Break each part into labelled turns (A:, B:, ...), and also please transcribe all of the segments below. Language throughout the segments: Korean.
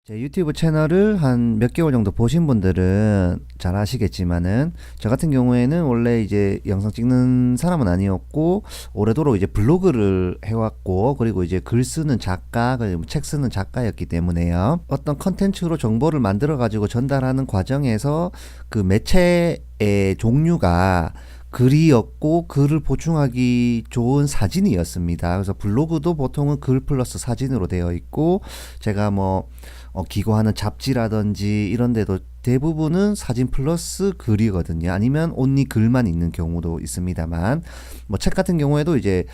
A: 제 유튜브 채널을 한 몇 개월 정도 보신 분들은 잘 아시겠지만은 저 같은 경우에는 원래 이제 영상 찍는 사람은 아니었고 오래도록 이제 블로그를 해왔고 그리고 이제 글 쓰는 작가 그리고 책 쓰는 작가였기 때문에요. 어떤 컨텐츠로 정보를 만들어 가지고 전달하는 과정에서 그 매체의 종류가 글이었고 글을 보충하기 좋은 사진이었습니다. 그래서 블로그도 보통은 글 플러스 사진으로 되어 있고 제가 뭐 기고하는 잡지라든지 이런 데도 대부분은 사진 플러스 글이거든요. 아니면 온리 글만 있는 경우도 있습니다만 뭐 책 같은 경우에도 이제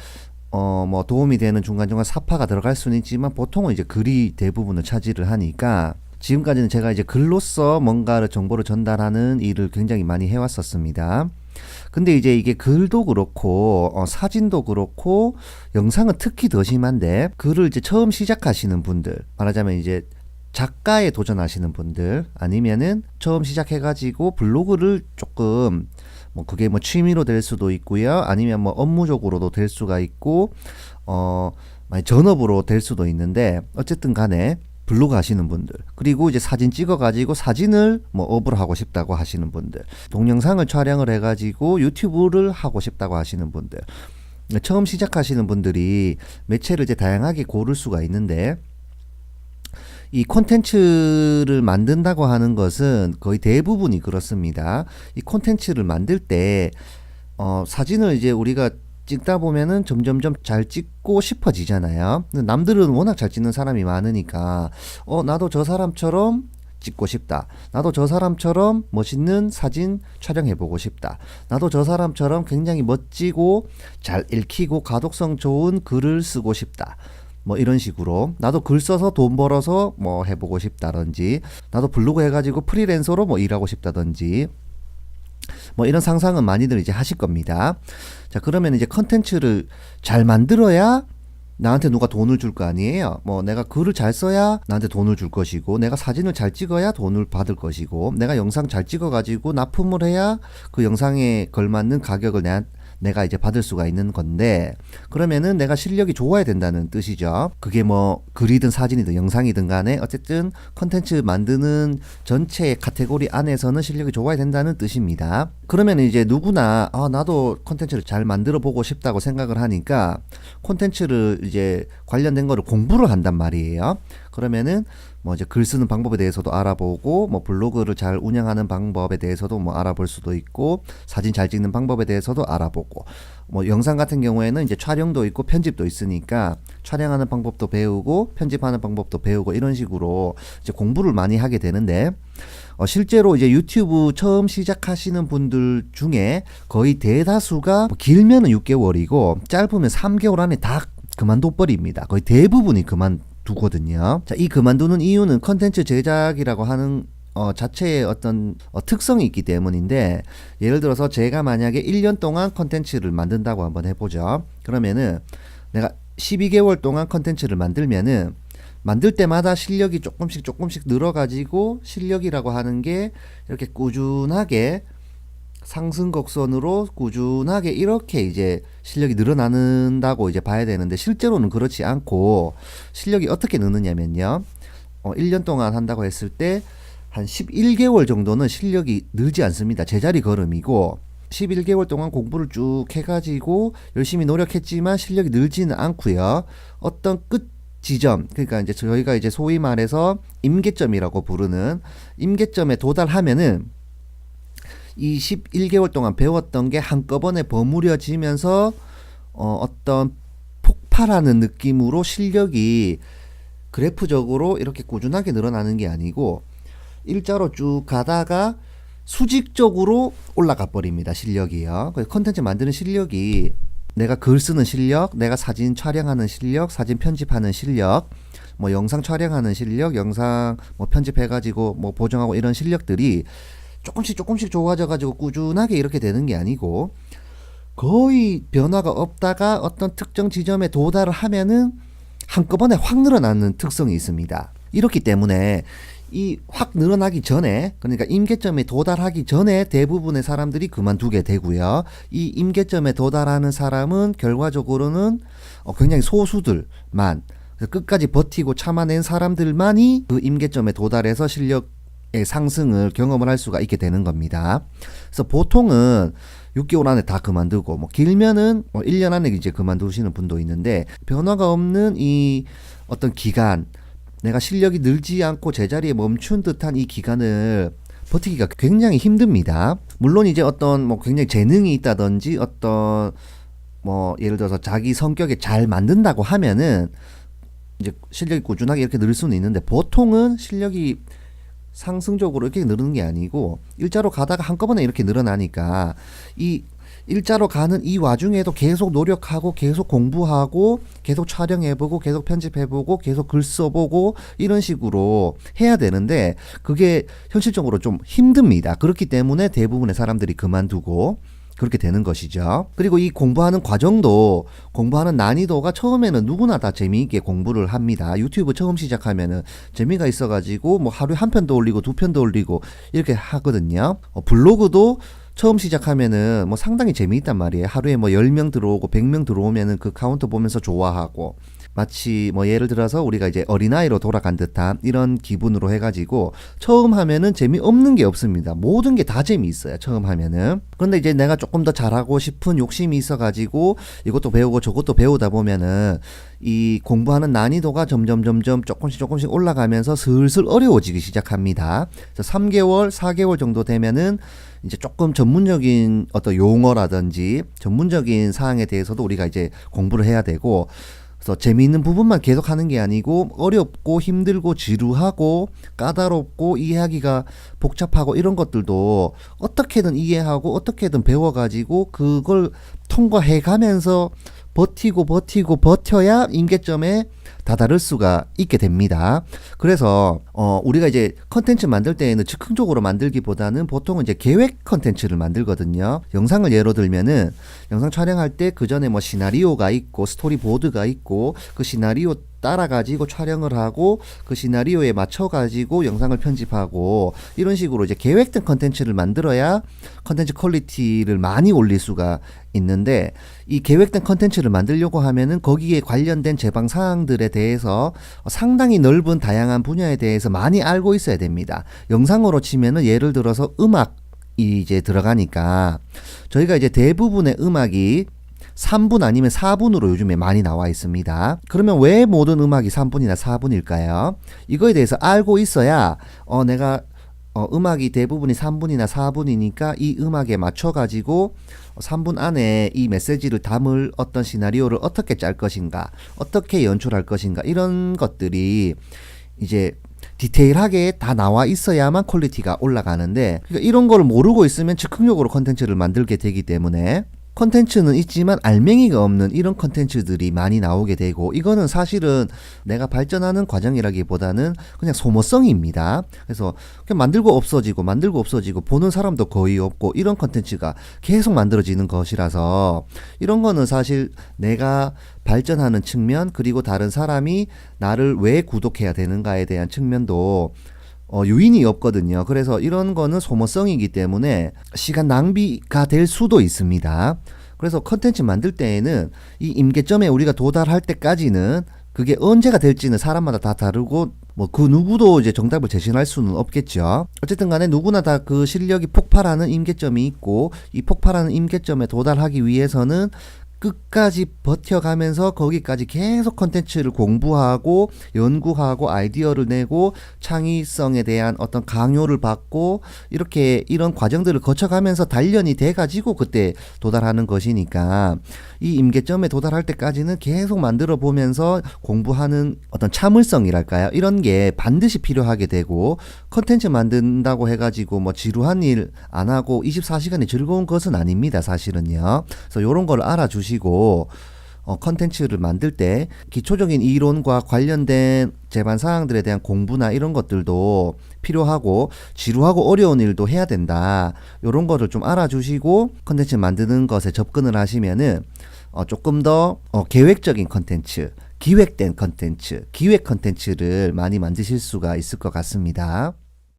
A: 뭐 도움이 되는 중간중간 사파가 들어갈 수는 있지만 보통은 이제 글이 대부분을 차지를 하니까 지금까지는 제가 이제 글로써 뭔가를 정보를 전달하는 일을 굉장히 많이 해왔었습니다. 근데 이제 이게 글도 그렇고 사진도 그렇고 영상은 특히 더 심한데 글을 이제 처음 시작하시는 분들 말하자면 이제 작가에 도전하시는 분들 아니면은 처음 시작해가지고 블로그를 조금 뭐 그게 뭐 취미로 될 수도 있고요 아니면 뭐 업무적으로도 될 수가 있고 전업으로 될 수도 있는데 어쨌든 간에 블로그 하시는 분들 그리고 이제 사진 찍어 가지고 사진을 뭐 업으로 하고 싶다고 하시는 분들 동영상을 촬영을 해 가지고 유튜브를 하고 싶다고 하시는 분들 처음 시작하시는 분들이 매체를 이제 다양하게 고를 수가 있는데 이 콘텐츠를 만든다고 하는 것은 거의 대부분이 그렇습니다. 이 콘텐츠를 만들 때 사진을 이제 우리가 찍다 보면은 점점점 잘 찍고 싶어지잖아요. 근데 남들은 워낙 잘 찍는 사람이 많으니까 나도 저 사람처럼 찍고 싶다. 나도 저 사람처럼 멋있는 사진 촬영해보고 싶다. 나도 저 사람처럼 굉장히 멋지고 잘 읽히고 가독성 좋은 글을 쓰고 싶다. 뭐 이런 식으로 나도 글 써서 돈 벌어서 뭐 해보고 싶다든지 나도 블로그 해가지고 프리랜서로 뭐 일하고 싶다든지 뭐 이런 상상은 많이들 이제 하실 겁니다. 자 그러면 이제 컨텐츠를 잘 만들어야 나한테 누가 돈을 줄 거 아니에요. 뭐 내가 글을 잘 써야 나한테 돈을 줄 것이고 내가 사진을 잘 찍어야 돈을 받을 것이고 내가 영상 잘 찍어 가지고 납품을 해야 그 영상에 걸맞는 가격을 내가 이제 받을 수가 있는 건데 그러면은 내가 실력이 좋아야 된다는 뜻이죠. 그게 뭐 글이든 사진이든 영상이든 간에 어쨌든 컨텐츠 만드는 전체의 카테고리 안에서는 실력이 좋아야 된다는 뜻입니다. 그러면 이제 누구나 나도 컨텐츠를 잘 만들어 보고 싶다고 생각을 하니까 콘텐츠를 이제 관련된 거를 공부를 한단 말이에요. 그러면은 뭐 이제 글 쓰는 방법에 대해서도 알아보고 뭐 블로그를 잘 운영하는 방법에 대해서도 뭐 알아볼 수도 있고 사진 잘 찍는 방법에 대해서도 알아보고 뭐 영상 같은 경우에는 이제 촬영도 있고 편집도 있으니까 촬영하는 방법도 배우고 편집하는 방법도 배우고 이런 식으로 이제 공부를 많이 하게 되는데 실제로 이제 유튜브 처음 시작하시는 분들 중에 거의 대다수가 뭐 길면은 6개월이고 짧으면 3개월 안에 다 그만둬 버립니다. 거의 대부분이 그만두거든요. 자, 이 그만두는 이유는 컨텐츠 제작이라고 하는 자체의 어떤 특성이 있기 때문인데 예를 들어서 제가 만약에 1년 동안 컨텐츠를 만든다고 한번 해보죠. 그러면은 내가 12개월 동안 컨텐츠를 만들면은 만들 때마다 실력이 조금씩 늘어가지고 실력이라고 하는 게 이렇게 꾸준하게 상승 곡선으로 꾸준하게 이렇게 이제 실력이 늘어나는다고 이제 봐야 되는데 실제로는 그렇지 않고 실력이 어떻게 느느냐면요. 1년 동안 한다고 했을 때 한 11개월 정도는 실력이 늘지 않습니다. 제자리 걸음이고 11개월 동안 공부를 쭉 해가지고 열심히 노력했지만 실력이 늘지는 않고요. 어떤 끝 지점 그러니까 이제 저희가 이제 소위 말해서 임계점이라고 부르는 임계점에 도달하면은 이 11개월 동안 배웠던 게 한꺼번에 버무려지면서 어떤 폭발하는 느낌으로 실력이 그래프적으로 이렇게 꾸준하게 늘어나는 게 아니고 일자로 쭉 가다가 수직적으로 올라가 버립니다. 실력이요. 그래서 컨텐츠 만드는 실력이 내가 글 쓰는 실력, 내가 사진 촬영하는 실력, 사진 편집하는 실력, 뭐 영상 촬영하는 실력, 영상 뭐 편집해가지고 뭐 보정하고 이런 실력들이 조금씩 좋아져가지고 꾸준하게 이렇게 되는 게 아니고 거의 변화가 없다가 어떤 특정 지점에 도달을 하면은 한꺼번에 확 늘어나는 특성이 있습니다. 이렇기 때문에 이 확 늘어나기 전에 그러니까 임계점에 도달하기 전에 대부분의 사람들이 그만두게 되고요. 이 임계점에 도달하는 사람은 결과적으로는 굉장히 소수들만 끝까지 버티고 참아낸 사람들만이 그 임계점에 도달해서 실력의 상승을 경험을 할 수가 있게 되는 겁니다. 그래서 보통은 6개월 안에 다 그만두고, 뭐 길면은 1년 안에 이제 그만두시는 분도 있는데, 변화가 없는 이 어떤 기간, 내가 실력이 늘지 않고 제자리에 멈춘 듯한 이 기간을 버티기가 굉장히 힘듭니다. 물론 이제 어떤 뭐 굉장히 재능이 있다든지 어떤 뭐 예를 들어서 자기 성격에 잘 만든다고 하면은 이제 실력이 꾸준하게 이렇게 늘 수는 있는데, 보통은 실력이 상승적으로 이렇게 늘는 게 아니고 일자로 가다가 한꺼번에 이렇게 늘어나니까, 이 일자로 가는 이 와중에도 계속 노력하고 계속 공부하고 계속 촬영해보고 계속 편집해보고 계속 글 써보고 이런 식으로 해야 되는데, 그게 현실적으로 좀 힘듭니다. 그렇기 때문에 대부분의 사람들이 그만두고 그렇게 되는 것이죠. 그리고 이 공부하는 과정도, 공부하는 난이도가 처음에는 누구나 다 재미있게 공부를 합니다. 유튜브 처음 시작하면은 재미가 있어가지고 뭐 하루에 한 편도 올리고 두 편도 올리고 이렇게 하거든요. 블로그도 처음 시작하면은 뭐 상당히 재미있단 말이에요. 하루에 뭐 10명 들어오고 100명 들어오면은 그 카운트 보면서 좋아하고, 마치 뭐 예를 들어서 우리가 이제 어린아이로 돌아간 듯한 이런 기분으로 해가지고 처음 하면은 재미없는 게 없습니다. 모든 게 다 재미있어요, 처음 하면은. 그런데 이제 내가 조금 더 잘하고 싶은 욕심이 있어가지고 이것도 배우고 저것도 배우다 보면은 이 공부하는 난이도가 점점 조금씩 올라가면서 슬슬 어려워지기 시작합니다. 그래서 3개월, 4개월 정도 되면은 이제 조금 전문적인 어떤 용어라든지 전문적인 사항에 대해서도 우리가 이제 공부를 해야 되고, 그래서 재미있는 부분만 계속 하는 게 아니고 어렵고 힘들고 지루하고 까다롭고 이해하기가 복잡하고 이런 것들도 어떻게든 이해하고 어떻게든 배워가지고 그걸 통과해 가면서 버티고 버텨야 임계점에 다다를 수가 있게 됩니다. 그래서 우리가 이제 컨텐츠 만들 때에는 즉흥적으로 만들기보다는 보통은 이제 계획 컨텐츠를 만들거든요. 영상을 예로 들면은 영상 촬영할 때 그 전에 뭐 시나리오가 있고 스토리보드가 있고, 그 시나리오 따라가지고 촬영을 하고 그 시나리오에 맞춰가지고 영상을 편집하고, 이런 식으로 이제 계획된 컨텐츠를 만들어야 컨텐츠 퀄리티를 많이 올릴 수가 있는데, 이 계획된 컨텐츠를 만들려고 하면은 거기에 관련된 제방 사항들에 대해서 상당히 넓은 다양한 분야에 대해서 많이 알고 있어야 됩니다. 영상으로 치면은 예를 들어서 음악이 이제 들어가니까, 저희가 이제 대부분의 음악이 3분 아니면 4분으로 요즘에 많이 나와 있습니다. 그러면 왜 모든 음악이 3분이나 4분일까요? 이거에 대해서 알고 있어야 내가 음악이 대부분이 3분이나 4분이니까 이 음악에 맞춰가지고 3분 안에 이 메시지를 담을 어떤 시나리오를 어떻게 짤 것인가, 어떻게 연출할 것인가, 이런 것들이 이제 디테일하게 다 나와 있어야만 퀄리티가 올라가는데, 그러니까 이런 걸 모르고 있으면 즉흥적으로 컨텐츠를 만들게 되기 때문에 컨텐츠는 있지만 알맹이가 없는 이런 컨텐츠들이 많이 나오게 되고, 이거는 사실은 내가 발전하는 과정이라기보다는 그냥 소모성입니다. 그래서 그냥 만들고 없어지고 보는 사람도 거의 없고 이런 컨텐츠가 계속 만들어지는 것이라서, 이런 거는 사실 내가 발전하는 측면, 그리고 다른 사람이 나를 왜 구독해야 되는가에 대한 측면도 유인이 없거든요. 그래서 이런 거는 소모성이기 때문에 시간 낭비가 될 수도 있습니다. 그래서 컨텐츠 만들 때에는 이 임계점에 우리가 도달할 때까지는, 그게 언제가 될지는 사람마다 다 다르고 뭐 그 누구도 이제 정답을 제시할 수는 없겠죠. 어쨌든 간에 누구나 다 그 실력이 폭발하는 임계점이 있고, 이 폭발하는 임계점에 도달하기 위해서는 끝까지 버텨가면서 거기까지 계속 컨텐츠를 공부하고 연구하고 아이디어를 내고 창의성에 대한 어떤 강요를 받고, 이렇게 이런 과정들을 거쳐가면서 단련이 돼가지고 그때 도달하는 것이니까, 이 임계점에 도달할 때까지는 계속 만들어 보면서 공부하는 어떤 참을성이랄까요, 이런 게 반드시 필요하게 되고, 컨텐츠 만든다고 해가지고 뭐 지루한 일 안 하고 24시간이 즐거운 것은 아닙니다, 사실은요. 그래서 이런 걸 알아주시고 컨텐츠를 만들 때 기초적인 이론과 관련된 제반 사항들에 대한 공부나 이런 것들도 필요하고, 지루하고 어려운 일도 해야 된다, 이런 거를 좀 알아주시고 컨텐츠 만드는 것에 접근을 하시면은 조금 더 계획적인 컨텐츠, 기획된 컨텐츠, 기획 컨텐츠를 많이 만드실 수가 있을 것 같습니다.